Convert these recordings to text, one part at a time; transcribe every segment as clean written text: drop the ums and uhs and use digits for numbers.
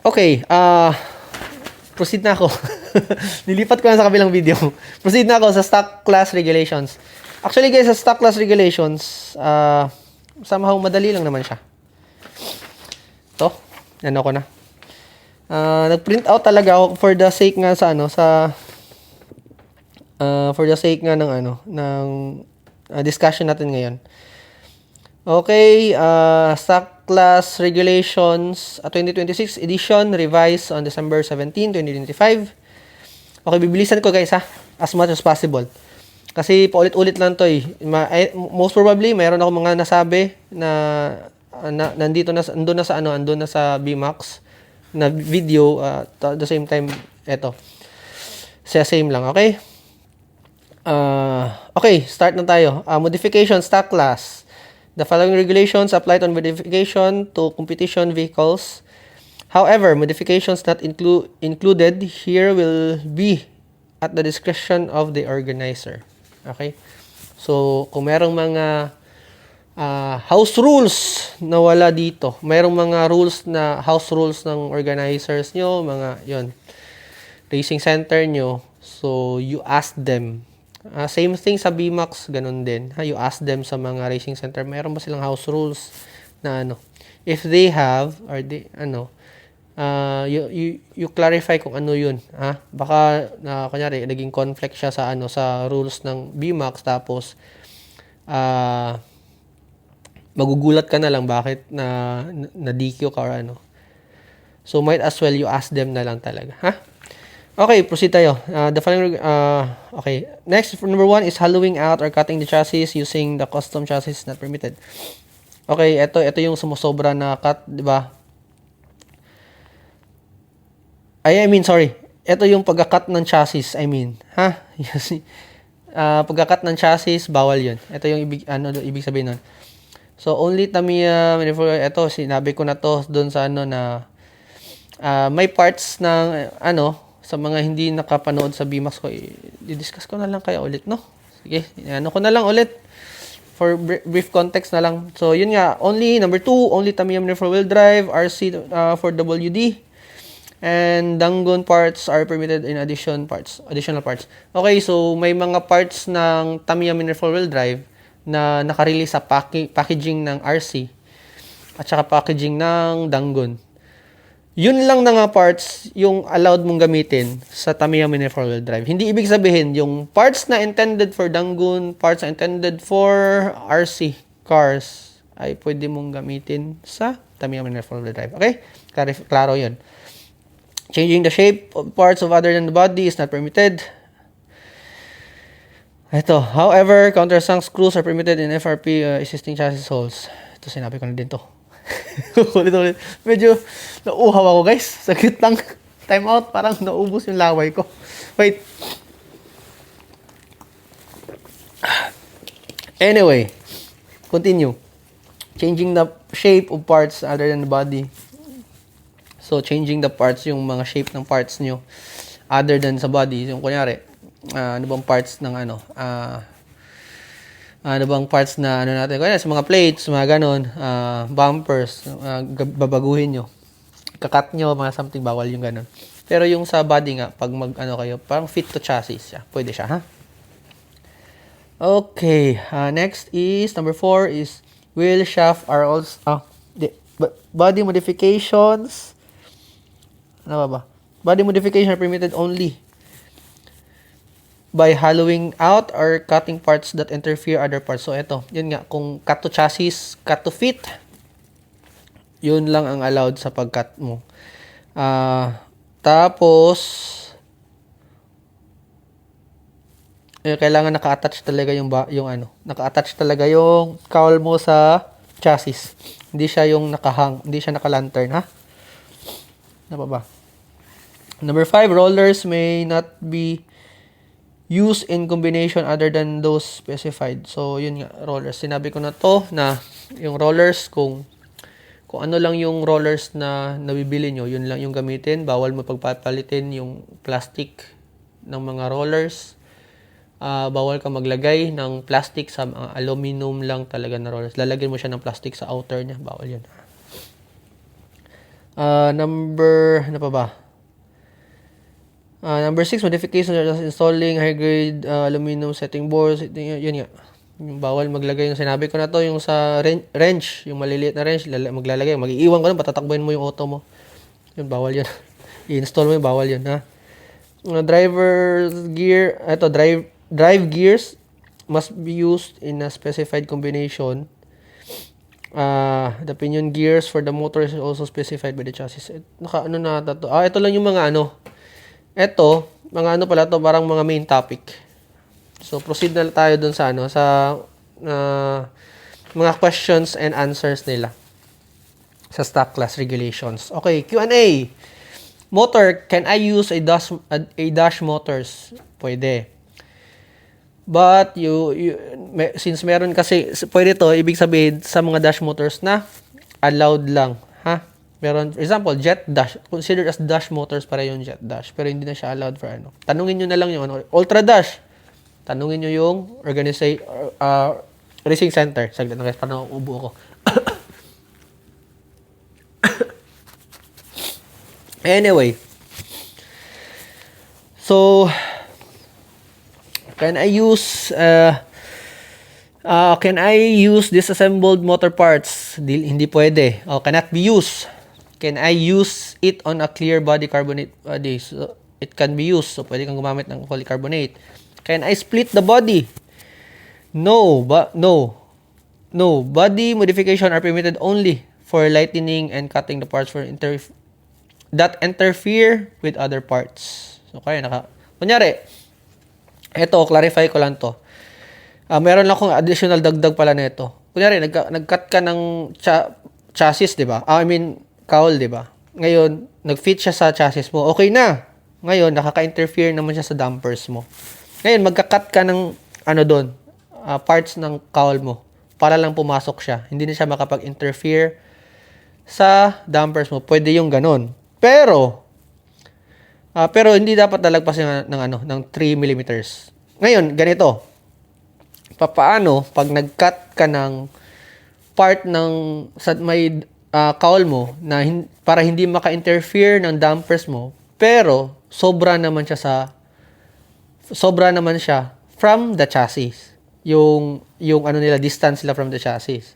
Okay, proceed na ako. Nilipat ko na sa kabilang video. Proceed na ako sa stock class regulations. Actually guys, sa stock class regulations, somehow madali lang naman siya. To, ano ko na. Nag-print out talaga ako for the sake nga sa for the sake nga ng discussion natin ngayon. Okay, stock class regulations 2026 edition revised on December 17, 2025. Okay, bibilisan ko guys as much as possible. Kasi paulit-ulit lang to eh. Most probably mayroon ako mga nasabi na, andun na sa BMAX na video at the same time eto. Same lang, okay? Okay, start na tayo. Modification stock class. The following regulations apply on modification to competition vehicles. However, modifications not included here will be at the discretion of the organizer. Okay? So, kung merong mga house rules na wala dito, merong mga house rules ng organizers nyo, mga yon, racing center nyo, so you ask them. Same thing sa BMAX, ganun din. You ask them sa mga racing center, meron ba silang house rules na if they have, or they, you clarify kung ano yun. Baka, kunyari, naging conflict siya sa, sa rules ng BMAX, tapos, magugulat ka na lang bakit na DQ ka or ano. So, might as well you ask them na lang talaga. Okay, proceed tayo. The following, okay. Next, number 1 is hollowing out or cutting the chassis using the custom chassis not permitted. Okay, ito yung sumusobra na cut, di ba? Sorry. Ito yung pagka-cut ng chassis, pagka-cut ng chassis, bawal yun. Ito yung ibig sabihin nun. So, only Tamiya, ito, sinabi ko na to doon sa na may parts ng, sa mga hindi nakapanood sa BMAX ko, i-discuss ko na lang kaya ulit, no? Sige, ko na lang ulit. For brief context na lang. So, yun nga, number 2, only Tamiya four-wheel drive, RC for WD, and Dangon parts are permitted in additional parts. Okay, so may mga parts ng Tamiya four-wheel drive na nakarelease sa packaging ng RC at saka packaging ng Dangon. Yun lang na nga parts yung allowed mong gamitin sa Tamiya four-wheel drive. Hindi ibig sabihin yung parts na intended for Dangon, parts na intended for RC cars ay pwede mong gamitin sa Tamiya four-wheel drive. Okay? Klaro yun. Changing the shape of parts of other than the body is not permitted. Ito, however, countersunk screws are permitted in FRP existing chassis holes. Ito, sinabi ko na din to. Ulit. Medyo nauuhaw ako guys. Saglit lang. Time out. Parang naubos yung laway ko. Wait. Anyway. Continue. Changing the shape of parts other than the body. So, changing the parts, yung mga shape ng parts nyo other than sa body. Yung kunyari, ano bang parts ng parts na natin, kaya sa mga plates, mga ganon, bumpers, babaguhin nyo, kakat nyo, mga something, bawal yung ganon. Pero yung sa body nga, pag kayo, parang fit to chassis siya, pwede siya, Okay, next is, number 4 is, wheel shaft are also, body modifications, body modification are permitted only by hollowing out or cutting parts that interfere other parts. So, ito. Yun nga. Kung cut to chassis, cut to fit, yun lang ang allowed sa pag-cut mo. Tapos, kailangan naka-attach talaga naka-attach talaga yung cowl mo sa chassis. Hindi siya yung nakahang, hindi siya naka-lantern, Ano pa ba? Number 5, rollers may not be used in combination other than those specified. So, yun nga, rollers. Sinabi ko na to na yung rollers, kung ano lang yung rollers na nabibili nyo, yun lang yung gamitin. Bawal mo pagpapalitin yung plastic ng mga rollers. Bawal ka maglagay ng plastic sa mga aluminum lang talaga na rollers. Lalagyan mo siya ng plastic sa outer niya. Bawal yun. Ano pa ba? Number 6, modification such as installing high-grade aluminum setting boards. Yun nga. Yung bawal maglagay yung sinabi ko na to, yung sa wrench, yung maliliit na wrench, maglalagay. Mag-iiwan ko nun, patatakbuhin mo yung auto mo. Yun, bawal yun. I-install mo yung bawal yun, ha? Drive gears must be used in a specified combination. The pinion gears for the motor is also specified by the chassis. Ano na to? Ito lang yung mga ano. Ito, mga ano pala to, parang mga main topic. So, proceed na tayo dun sa ano, sa mga questions and answers nila sa stock class regulations. Okay, Q&A. Motor, can I use a dash motors? Pwede. But since meron kasi pwede to, ibig sabihin sa mga dash motors na allowed lang, ha? Meron, for example, jet dash, considered as dash motors para yung jet dash, pero hindi na siya allowed for ano. Tanungin niyo na lang yung ano, ultra dash. Tanungin niyo yung racing center. Saglit na guys, para ubo ako. Anyway. So, can I use disassembled motor parts? Hindi pwede. Cannot be used. Can I use it on a clear body carbonate body? So, it can be used. So, pwede kang gumamit ng polycarbonate. Can I split the body? No. Body modification are permitted only for lightening and cutting the parts that interfere with other parts. So, kunyari, eto, clarify ko lang to. Meron lang akong additional dagdag pala nito. Kunyari, nag-cut ka ng chassis, di ba? Cowl, di ba? Ngayon, nag-fit siya sa chassis mo. Okay na. Ngayon, nakaka-interfere naman siya sa dampers mo. Ngayon, magka-cut ka ng parts ng cowl mo para lang pumasok siya. Hindi na siya makapag-interfere sa dampers mo. Pwede yung ganun. Pero hindi dapat lalagpas ng 3 mm. Ngayon, ganito. Paano pag nag-cut ka ng part sa may cowl mo na para hindi maka-interfere ng dampers mo, pero sobra naman siya from the chassis. Yung distance nila from the chassis.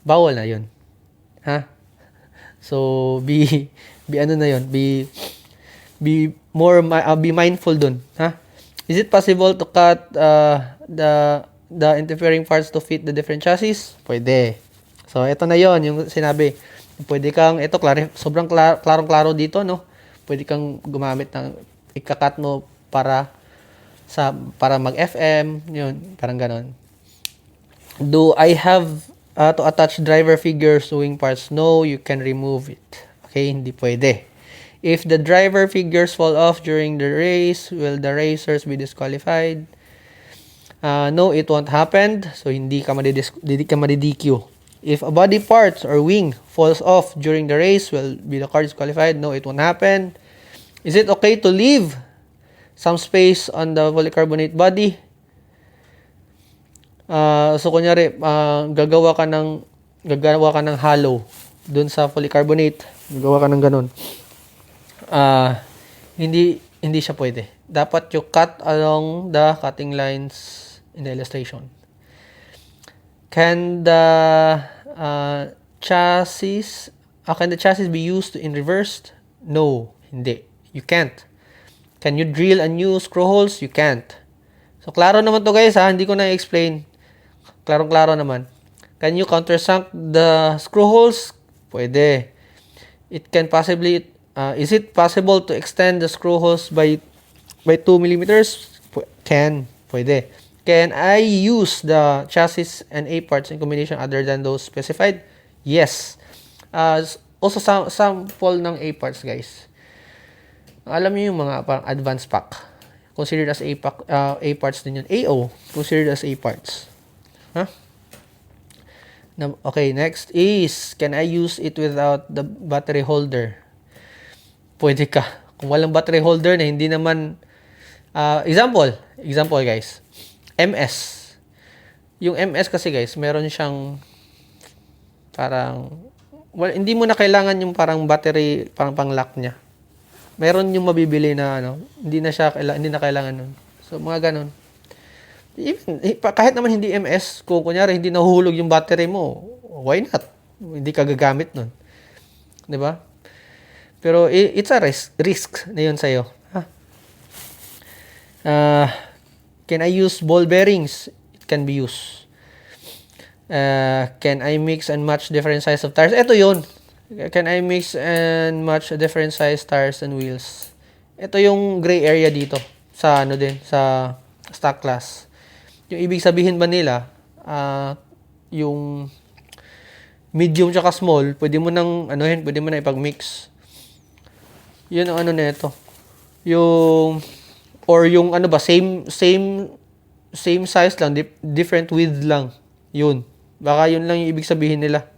Bawal na 'yun. Ha? So be mindful dun, ha? Is it possible to cut the interfering parts to fit the different chassis? Pwede. So, ito na yon yung sinabi. Pwede kang, sobrang klarong-klaro dito, no? Pwede kang gumamit ng, ikakat mo para mag-FM, yun, parang ganon. Do I have to attach driver figures to wing parts? No, you can remove it. Okay, hindi pwede. If the driver figures fall off during the race, will the racers be disqualified? No, it won't happen. So, hindi ka madi-DQ. If a body parts or wing falls off during the race, will be the car disqualified? No, it won't happen. Is it okay to leave some space on the polycarbonate body? So, kunyari, gagawa ka ng hollow dun sa polycarbonate. Gagawa ka ng ganun. Hindi siya pwede. Dapat you cut along the cutting lines in the illustration. Can the chassis be used in reversed? No, hindi. You can't. Can you drill a new screw holes? You can't. So, klaro naman to guys, ha? Hindi ko na-explain. Klarong-klaro naman. Can you countersunk the screw holes? Pwede. Is it possible to extend the screw holes by 2 mm? Pwede. Can I use the chassis and A parts in combination other than those specified? Yes. Also, sample ng A parts, guys. Alam niyo yung mga parang advanced pack. Considered as A parts din yun. AO, considered as A parts. Huh? Okay, next is, can I use it without the battery holder? Pwede ka. Kung walang battery holder na hindi naman, example guys, MS. Yung MS kasi guys, meron siyang parang well, hindi mo na kailangan yung parang battery pang lock niya. Meron yung mabibili na ano, hindi na kailangan nun. So mga ganun. Even, kahit naman hindi MS, kung kunyari hindi nahuhulog yung battery mo, why not? Hindi ka gagamit nun. 'Di ba? Pero it's a risk na yun sa'yo. Can I use ball bearings? It can be used. Can I mix and match different size of tires? Ito yun. Can I mix and match different size tires and wheels? Ito yung gray area dito sa ano din, sa stock class. Yung ibig sabihin ba nila, yung medium tsaka small, pwede mo nang pwede mo na ipag-mix. Yun ang ano nito. Yung or yung ano ba, same size lang, different width lang. Yun. Baka yun lang yung ibig sabihin nila.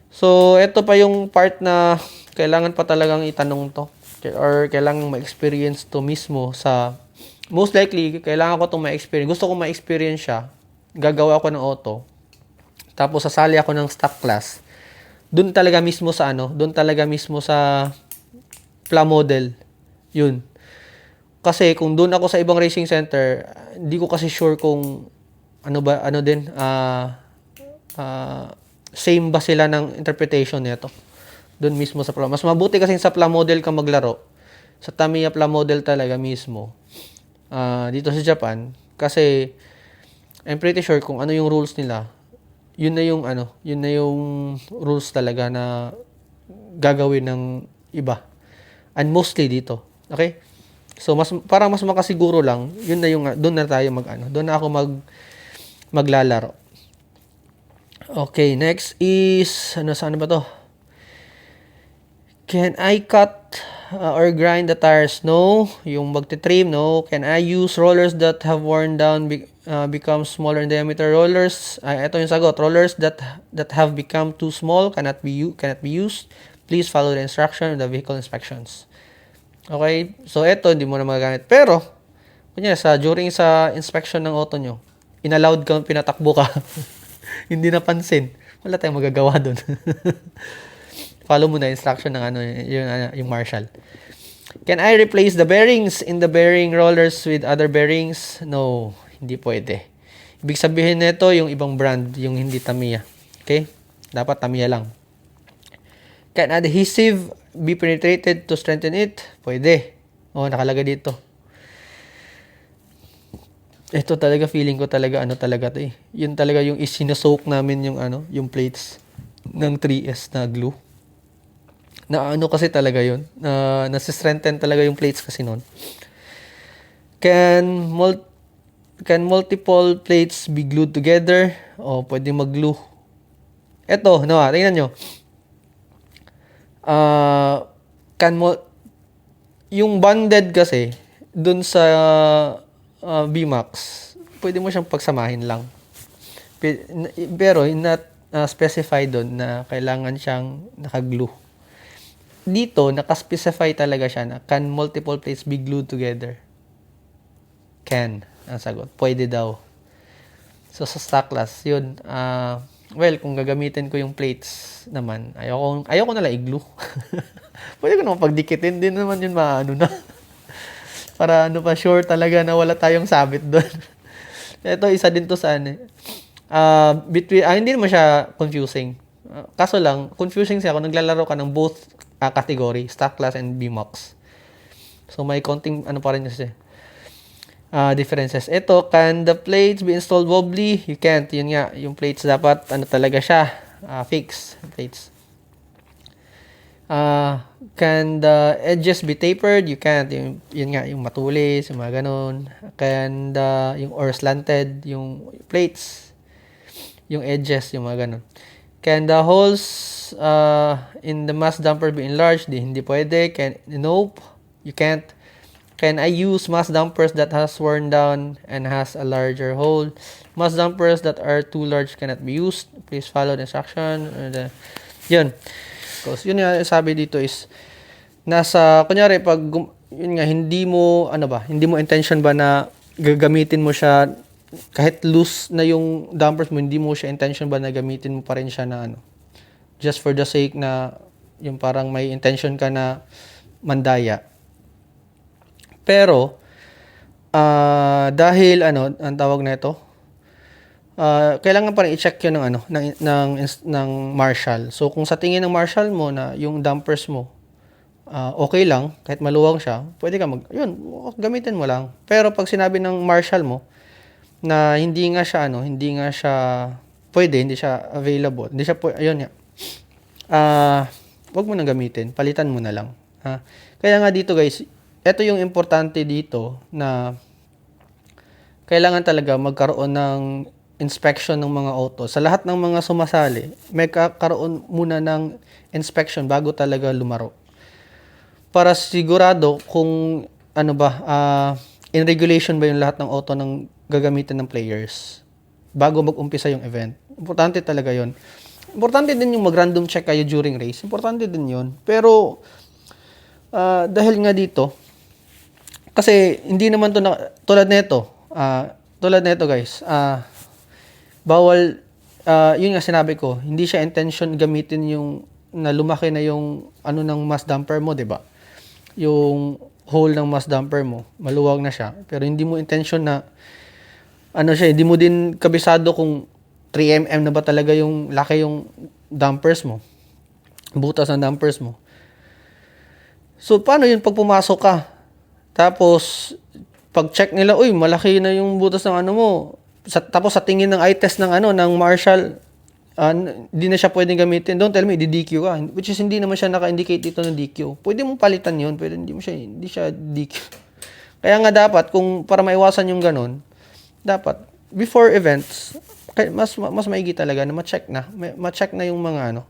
So, ito pa yung part na kailangan pa talagang itanong to. Or kailangan ma-experience to mismo sa... Most likely, kailangan ko itong ma-experience. Gusto ko ma-experience siya. Gagawa ako ng auto. Tapos, sasali ako ng stock class. Doon talaga mismo sa pla model. Yun. Kasi kung doon ako sa ibang racing center, hindi ko kasi sure kung same ba sila ng interpretation nito. Doon mismo sa pla. Mas mabuti kasi sa pla model ka maglaro. Sa Tamiya pla model talaga mismo. Dito sa Japan kasi I'm pretty sure kung ano yung rules nila. Yun na yung rules talaga na gagawin ng iba. And mostly dito. Okay? So para mas makasiguro lang, yun na yung doon na tayo doon na ako maglalaro. Okay, next is saan ba to? Can I cut or grind the tires? No. Yung magte-trim, no. Can I use rollers that have worn down become smaller in diameter? Rollers, ito yung sagot. Rollers that have become too small cannot be used. Please follow the instruction of the vehicle inspections. Okay? So ito hindi mo na magagamit. Pero kunya during sa inspection ng auto nyo, inallowed ka, pinatakbo ka. Hindi napansin. Wala tayong magagawa doon. Follow mo na instruction ng yung marshal. Can I replace the bearings in the bearing rollers with other bearings? No, hindi pwede. Ibig sabihin nito yung ibang brand, yung hindi Tamiya. Okay? Dapat Tamiya lang. Can adhesive be penetrated to strengthen it? Pwede. Nakalagay dito. Ito talaga feeling ko talaga talaga 'to eh. Yun talaga yung isinosoak namin yung plates ng 3S na glue. Na kasi talaga yun. Nasi-strengthen talaga yung plates kasi noon. Can multiple plates be glued together? Pwede mag-glue. Ito, tingnan nyo. Yung bonded kasi dun sa VMAX, pwede mo siyang pagsamahin lang. Pero not specify doon na kailangan siyang naka-glue. Dito, naka-specify talaga siya na can multiple plates be glued together? Can. Ang sagot. Pwede daw. So, sa stock class, yun. Well, kung gagamitin ko yung plates naman, ayoko na lang i-glue. Pwede ko naman pagdikitin din naman yun na. Para pa sure talaga na wala tayong sabit doon. Ito, isa din to sa hindi naman siya confusing. Kaso lang, confusing siya kung naglalaro ka ng both category, stock class and VMAX. So, may konting pa rin kasi differences. Ito, can the plates be installed wobbly? You can't. Yun nga, yung plates dapat, talaga siya, fixed plates. Can the edges be tapered? You can't. Yun nga, yung matulis, yung mga ganun. Can or slanted, yung plates, yung edges, yung mga ganun. Can the holes in the mass damper be enlarged? Hindi pwede. Nope, you can't. Can I use mass dampers that has worn down and has a larger hole? Mass dampers that are too large cannot be used. Please follow the instruction. Yun. Because yun nga sabi dito is kunyari pag yun nga hindi mo intention ba na gagamitin mo siya kahit loose na yung dampers mo, hindi mo siya intention ba na gamitin mo pa rin siya na just for the sake na yung parang may intention ka na mandaya. Pero dahil ang tawag na ito, kailangan pa rin i-check 'yun ng ng marshal. So kung sa tingin ng marshal mo na yung dampers mo okay lang kahit maluwang siya, pwede ka gamitin mo lang. Pero pag sinabi ng marshal mo na hindi nga siya pwede, hindi siya available, hindi siya wag mo nang gamitin, palitan mo na lang. Ha? Kaya nga dito guys, ito yung importante dito na kailangan talaga magkaroon ng inspection ng mga auto. Sa lahat ng mga sumasali, may kakaroon muna ng inspection bago talaga lumaro. Para sigurado kung in regulation ba yung lahat ng auto ng gagamitin ng players bago mag-umpisa yung event. Importante talaga yon. Importante din yung mag-random check kayo during race. Importante din yon. Pero dahil nga dito, kasi hindi naman to tulad nito guys, bawal, yun nga sinabi ko, hindi siya intention gamitin yung na lumaki na yung ng mass damper mo, 'di ba? Yung hole ng mass damper mo, maluwag na siya, pero hindi mo intention na hindi mo din kabisado kung 3mm na ba talaga yung laki yung dampers mo, butas ng dampers mo. So paano yun pag pumasok ka? Tapos pag check nila, uy, malaki na yung butas ng mo. Tapos sa tingin ng eye test ng ng marshal, hindi na siya pwedeng gamitin. Don't tell me di-DQ ka, which is hindi naman siya naka-indicate dito ng DQ. Pwede mong palitan 'yun, pero hindi siya DQ. Kaya nga dapat kung para maiwasan yung ganun, dapat before events, mas maigi talaga na ma-check na yung mga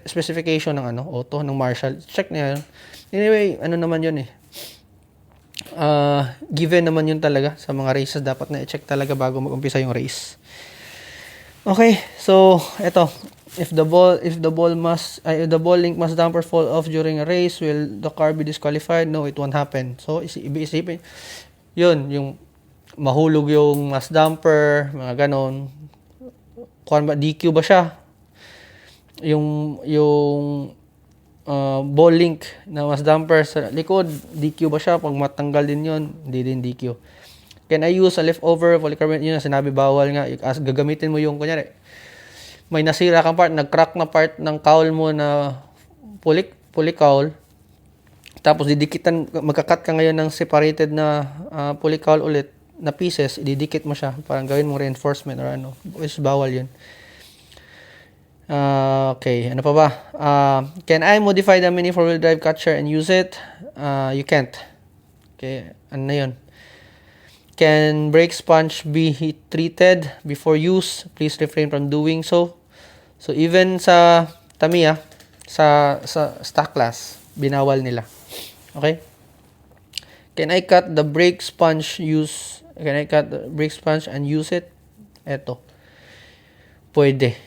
specification ng auto ng marshal. Check na 'yan. Anyway, naman 'yun given naman yun talaga sa mga races, dapat na i-check talaga bago mag-umpisa yung race. Okay, so eto, if the ball link must damper fall off during a race, will the car be disqualified? No, it won't happen. So isipin yun, yung mahulog yung mass damper, mga ganon. Kung ba DQ ba siya? Yung ball link na mass damper sa likod, DQ ba siya? Pag matanggal din yun, hindi din DQ. Can I use a leftover polycarbonate? Yun na sinabi, bawal nga. Gagamitin mo yung, kunyari, may nasira kang part, nag-crack na part ng cowl mo na pulley cowl, tapos magkakat ka ngayon ng separated na pulley cowl ulit na pieces, ididikit mo siya, parang gawin mo reinforcement or is bawal yun. Okay, ano pa ba? Can I modify the mini 4-wheel drive catcher and use it? You can't. Okay, ano na yun? Can brake sponge be heat treated before use? Please refrain from doing so. So even sa Tamiya, sa stock class, binawal nila. Okay? Can I cut the brake sponge and use it? Eto. Pwede.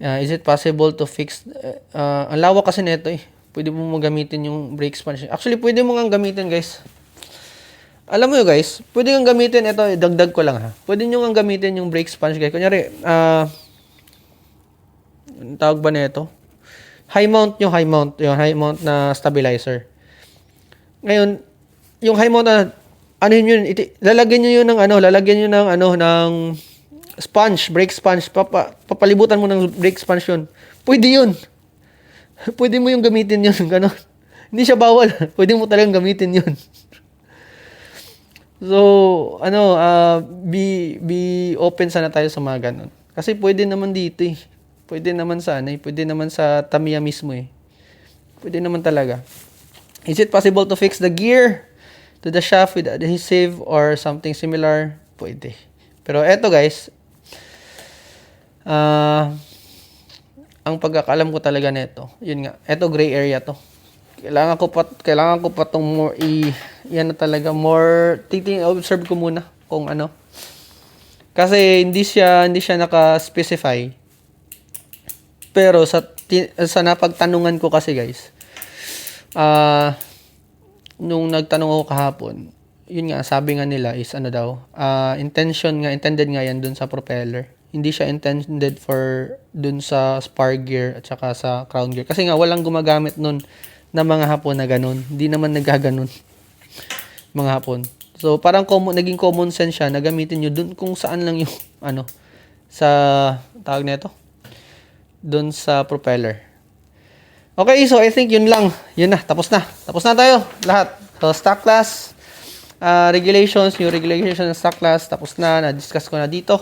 Is it possible to fix? Ang lawak kasi nito Pwede mo gamitin yung brake sponge. Actually, pwede mo nga gamitin, guys. Alam mo yun, guys, pwede nga gamitin, ito, dagdag ko lang ha. Pwede nyo nga gamitin yung brake sponge, guys. Kunyari, tawag ba na ito? High mount na stabilizer. Ngayon, yung high mount na, lalagyan nyo yun ng sponge, brake sponge, papalibutan mo ng brake sponge yun. Pwede yun. Pwede mo yung gamitin yun, gano'n. Hindi siya bawal. Pwede mo talagang gamitin yun. So, be open sana tayo sa mga ganun. Kasi pwede naman dito Pwede naman pwede naman sa Tamiya mismo Pwede naman talaga. Is it possible to fix the gear to the shaft with adhesive or something similar? Pwede. Pero eto guys, ang pagkakalam ko talaga nito, yun nga, eto gray area to. Kailangan ko pa tong more yan na talaga more observe ko muna kung kasi hindi siya naka-specify. Pero sa napagtanungan ko kasi guys, nung nagtanong ako kahapon, yun nga sabi nga nila is intended nga yan dun sa propeller, Hindi siya intended for dun sa spar gear at saka sa crown gear. Kasi nga, walang gumagamit nun na mga Hapon na ganun. Hindi naman nagkaganon mga Hapon. So, parang naging common sense siya na gamitin nyo dun kung saan lang yung, sa, tawag na ito, dun sa propeller. Okay, so I think yun lang. Yun na, tapos na. Tapos na tayo, lahat. So, stock class, regulations, new regulations ng stock class, tapos na, na-discuss ko na dito.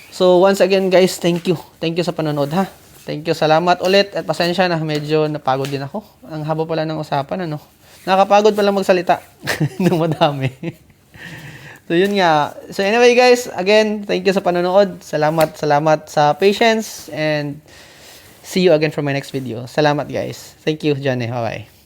So, once again, guys, thank you. Thank you sa panonood, ha. Thank you, salamat ulit. At pasensya na, medyo napagod din ako. Ang haba pala ng usapan, Nakakapagod pala magsalita ng madami. So, yun nga. So, anyway, guys, again, thank you sa panonood. Salamat sa patience. And see you again for my next video. Salamat, guys. Thank you, Johnny. Bye-bye.